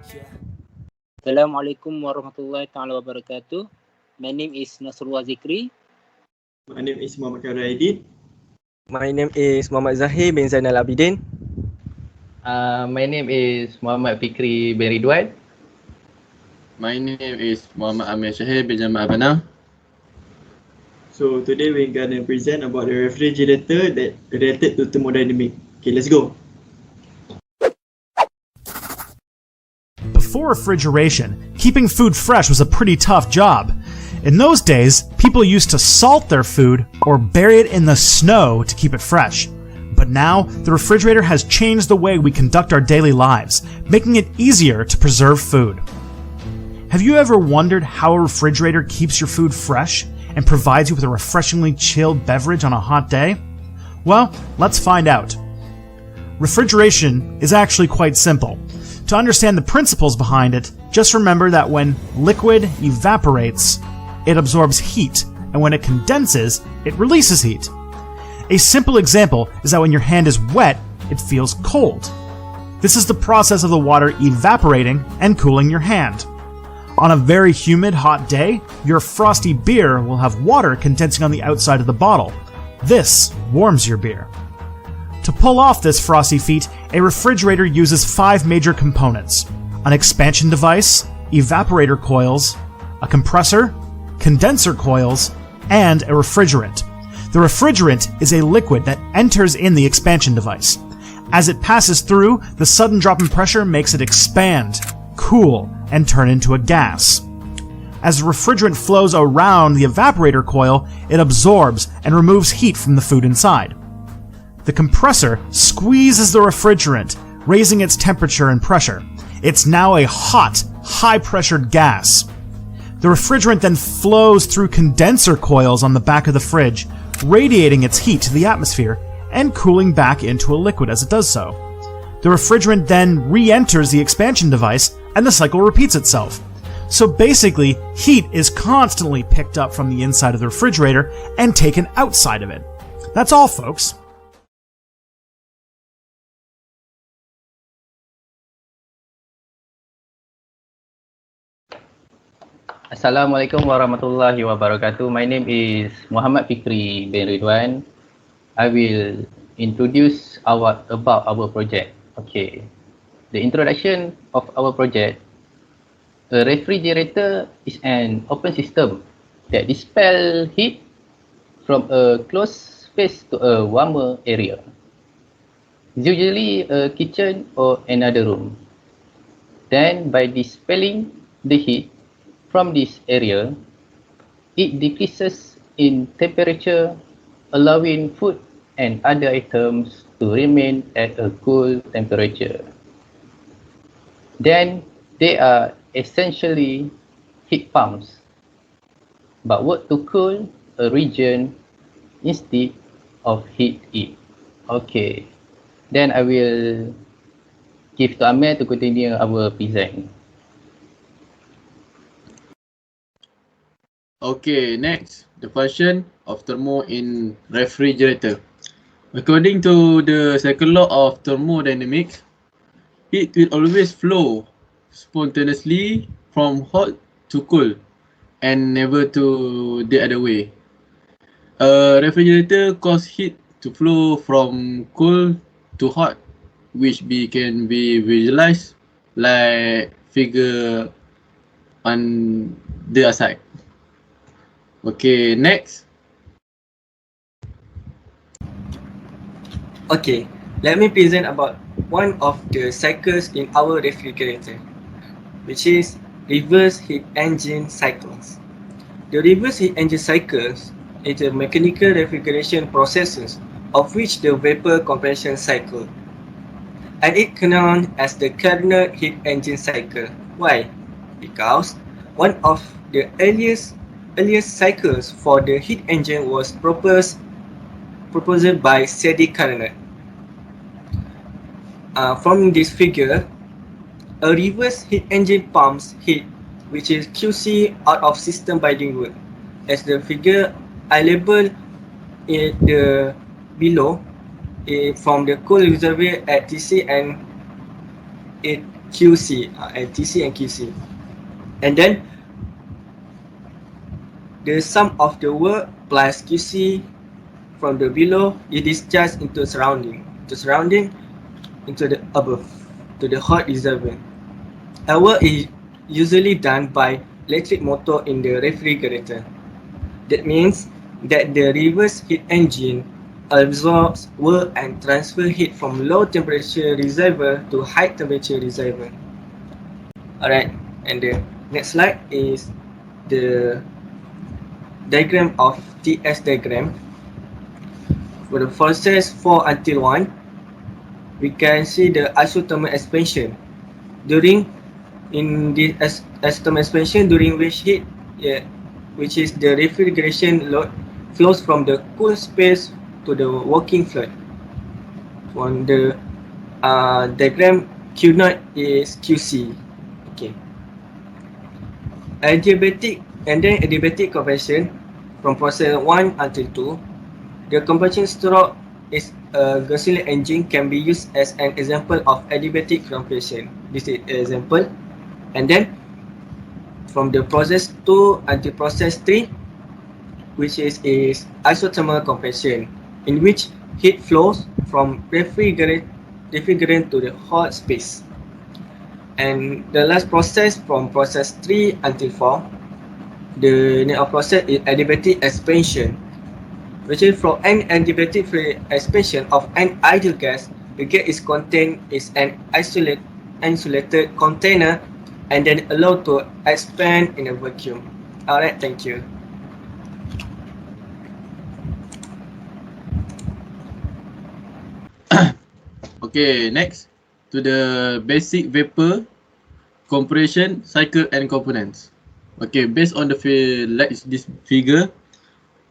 Assalamualaikum warahmatullahi taala wabarakatuh. My name is Nasrullah Zikri. My name is Muhammad Kairaidin. My name is Muhammad Zahir bin Zainal Abidin. My name is Muhammad Fikri bin Ridwan. My name is Muhammad Amir Shahir bin Jamal Abanang. So today we're gonna present about the refrigerator that related to thermodynamic. Okay, let's go. Before refrigeration, keeping food fresh was a pretty tough job. In those days, people used to salt their food or bury it in the snow to keep it fresh. But now, the refrigerator has changed the way we conduct our daily lives, making it easier to preserve food. Have you ever wondered how a refrigerator keeps your food fresh and provides you with a refreshingly chilled beverage on a hot day? Well, let's find out. Refrigeration is actually quite simple. To understand the principles behind it, just remember that when liquid evaporates, it absorbs heat, and when it condenses, it releases heat. A simple example is that when your hand is wet, it feels cold. This is the process of the water evaporating and cooling your hand. On a very humid, hot day, your frosty beer will have water condensing on the outside of the bottle. This warms your beer. To pull off this frosty feat, a refrigerator uses 5 major components: an expansion device, evaporator coils, a compressor, condenser coils, and a refrigerant. The refrigerant is a liquid that enters in the expansion device. As it passes through, the sudden drop in pressure makes it expand, cool, and turn into a gas. As the refrigerant flows around the evaporator coil, it absorbs and removes heat from the food inside. The compressor squeezes the refrigerant, raising its temperature and pressure. It's now a hot, high-pressured gas. The refrigerant then flows through condenser coils on the back of the fridge, radiating its heat to the atmosphere and cooling back into a liquid as it does so. The refrigerant then re-enters the expansion device, and the cycle repeats itself. So basically, heat is constantly picked up from the inside of the refrigerator and taken outside of it. That's all, folks. Assalamualaikum warahmatullahi wabarakatuh. My name is Muhammad Fikri bin Ridwan. I will introduce about our project. Okay. The introduction of our project. A refrigerator is an open system that dispels heat from a closed space to a warmer area. Usually a kitchen or another room. Then by dispelling the heat from this area, it decreases in temperature, allowing food and other items to remain at a cool temperature. Then they are essentially heat pumps, but work to cool a region instead of heat it. Okay, then I will give to Amir to continue our present. Okay, next, the function of thermo in refrigerator. According to the second law of thermodynamics, heat will always flow spontaneously from hot to cool and never to the other way. A refrigerator causes heat to flow from cool to hot, which can be visualized like figure on the side. Okay, next. Okay, let me present about one of the cycles in our refrigerator, which is reverse heat engine cycles. The reverse heat engine cycles is a mechanical refrigeration process of which the vapor compression cycle, and it known as the Carnot heat engine cycle. Why? Because one of the earliest cycles for the heat engine was proposed by Sadi Carnot. From this figure, a reverse heat engine pumps heat, which is QC, out of system by doing work. As the figure I label it below, from the cool reservoir at TC, and it QC, and TC and QC. And then the sum of the work plus QC from the below is discharged into surrounding, into the above, to the hot reservoir. Our work is usually done by electric motor in the refrigerator. That means that the reverse heat engine absorbs work and transfer heat from low temperature reservoir to high temperature reservoir. Alright, and the next slide is the diagram of TS diagram. For the process 4 until 1, we can see the isothermal expansion. In the isothermal expansion, during which heat, which is the refrigeration load, flows from the cool space to the working fluid. On the diagram, Q0 is QC. Okay. Adiabatic conversion from process 1 until 2. The combustion stroke is a gasoline engine can be used as an example of adiabatic conversion. This is an example. And then from the process 2 until process 3, which is isothermal compression, in which heat flows from refrigerant to the hot space. And the last process from process 3 until 4, the name of process is adiabatic expansion, which is from an adiabatic expansion of an ideal gas. The gas is contained is an insulated container and then allowed to expand in a vacuum. Alright, thank you. Okay, next to the basic vapor compression cycle and components. Okay, based on the this figure,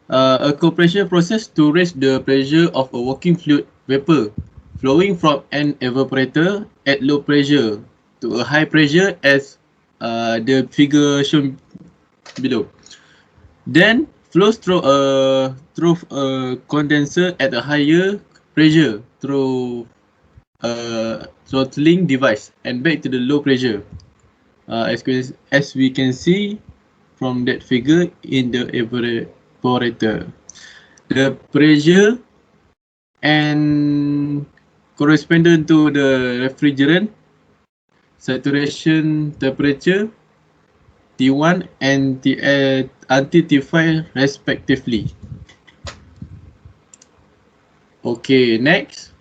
a compression process to raise the pressure of a working fluid vapor flowing from an evaporator at low pressure to a high pressure as the figure shown below. Then flows through a condenser at a higher pressure through a throttling device and back to the low pressure. As we can see from that figure in the evaporator. The pressure and corresponding to the refrigerant saturation temperature T1 and until T5 respectively. Okay, next.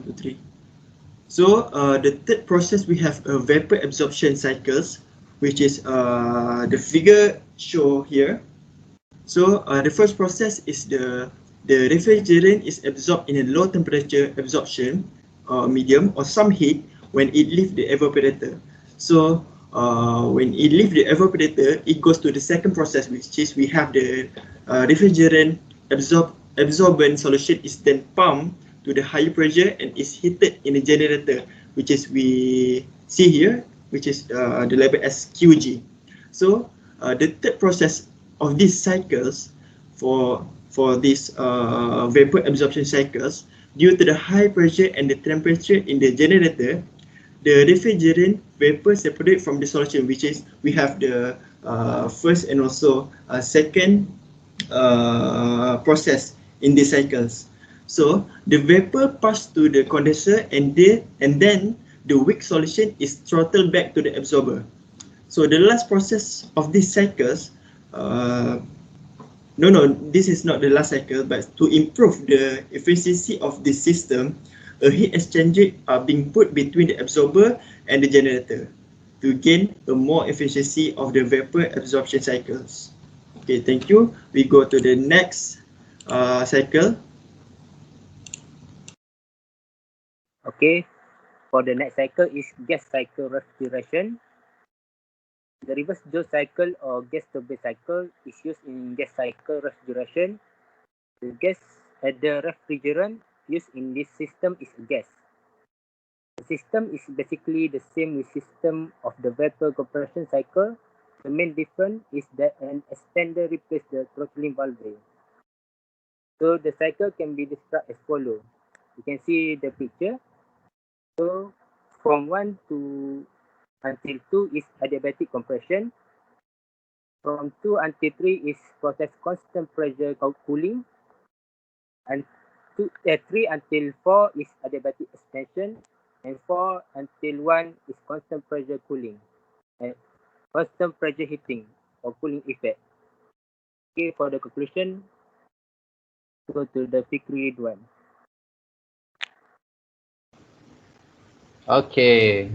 2, 3. So the third process we have a vapor absorption cycles, which is the figure show here. So the first process is the refrigerant is absorbed in a low temperature absorption medium or some heat when it leaves the evaporator. So when it leaves the evaporator, it goes to the second process, which is we have the refrigerant absorbent solution is then pumped to the higher pressure and is heated in a generator, which is we see here, which is the label as QG. So the third process of these cycles for these vapor absorption cycles, due to the high pressure and the temperature in the generator, the refrigerant vapor separate from the solution, which is we have the first and also second process in these cycles. So the vapor pass to the condenser and then the weak solution is throttled back to the absorber. So the last process of these cycles, this is not the last cycle, but to improve the efficiency of the system, a heat exchanger are being put between the absorber and the generator to gain a more efficiency of the vapor absorption cycles. Okay, thank you. We go to the next cycle. Okay, for the next cycle is gas cycle refrigeration. The reverse Joule cycle or gas turbine cycle is used in gas cycle refrigeration. The refrigerant used in this system is a gas. The system is basically the same with system of the vapor compression cycle. The main difference is that an expander replaces the throttling valve. So the cycle can be described as follows. You can see the picture. So from 1 to until 2 is adiabatic compression. From 2 until 3 is process constant pressure cooling. And 3 until 4 is adiabatic expansion. And 4 until 1 is constant pressure cooling. And constant pressure heating or cooling effect. Okay, for the conclusion, go to the Fikri one. Okay,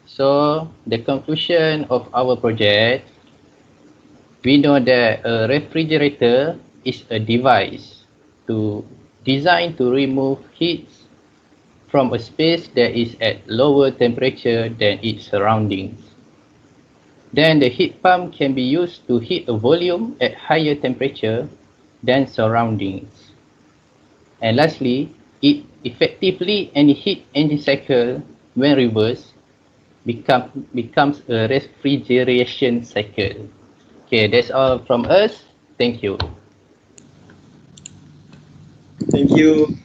so the conclusion of our project, we know that a refrigerator is a device designed to remove heat from a space that is at lower temperature than its surroundings. Then the heat pump can be used to heat a volume at higher temperature than surroundings. And lastly, it effectively any heat engine cycle when reversed becomes a refrigeration cycle. Okay, that's all from us. Thank you. Thank you.